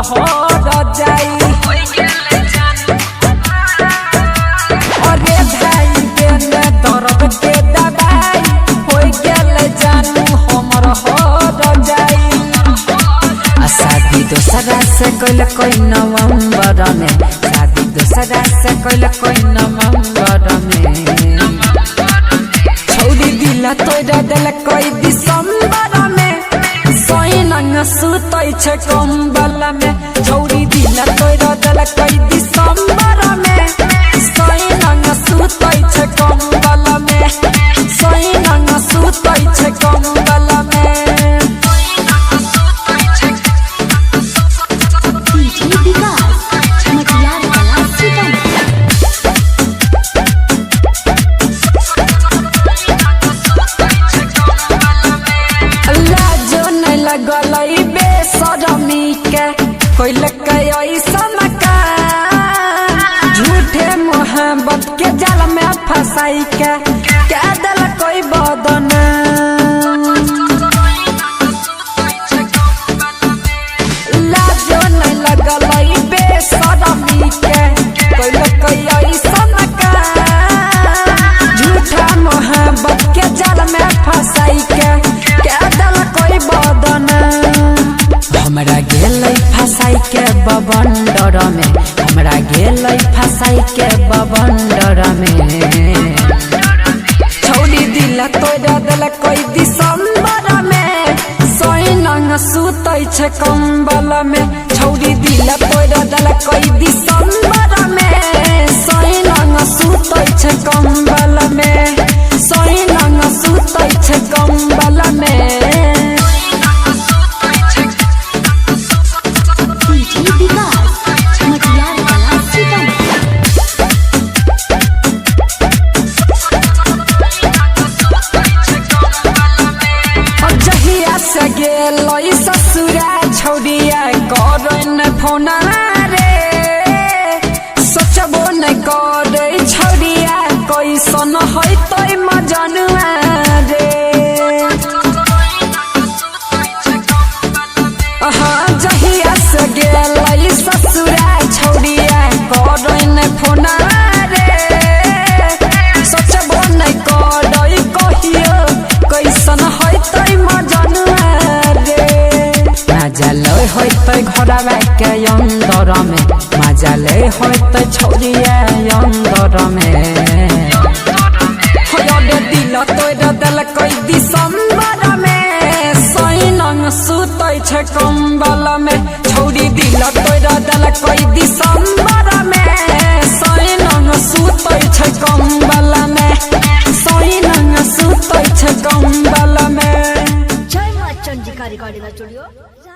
हो जाई अरे भाई बेने दर्द के दवाई हो गेल जानू हमर हो जाई शादी दोसरा से कइल कोई नवंबर में शादी दोसरा से कइल कोई नवंबर में छौरी दिला तोरा दिल कोई दिसंबर में सोई नंग सुतै छे कंबल में छौरी दिला तोरा दिल कोई दिसंबर में सोई नंग सुतै छे कंबल में सोई नंग सुतै छे कंबल में गलई बेसरमी के कोई ऐसन का झूठे मोहब्बत के जाल में फंसाई के क्या दिल कोई बदन लाजो नहीं लगलई बेसरमी के कोई ऐसन का झूठा मोहब्बत के जाल में फंसाई के क्या दिल कोई बदन हमरा गेलै फसाई के बबंडर में हमरा गेलै फसाई के बबंडर में छौरी दिला तोरा दिल कोई दिसंबर में सोई नंग सुतै छे कंबल में छौरी दिला तोरा दिल कोई दिसंबर में सोई नंग सुतै छे कंबल में सोई नंग सुतै छे कंबल में गेलै ससुरा छौरिया करन फोन रे सोचबो नहीं करे छौरिया कैसन होतै मजनुआ रे जहिया से गेलै ससुरा छौरिया करन फोन रे सोचबो नहीं करे कहियो कैसन होतै मजनुआ मजा ले होते घरवा के अंदर में मजा ले होते छौरिया अंदर में होरे दिल तोरा दिल कोई दिसंबर में सोई नंग सुतै छे कंबल में छौरी दिल तोरा दिल कोई दिसंबर में सोई नंग सुतै छे कंबल में सोई नंग सुतै छे कंबल में जय मां चंडिका रिकॉर्डिंग स्टूडियो।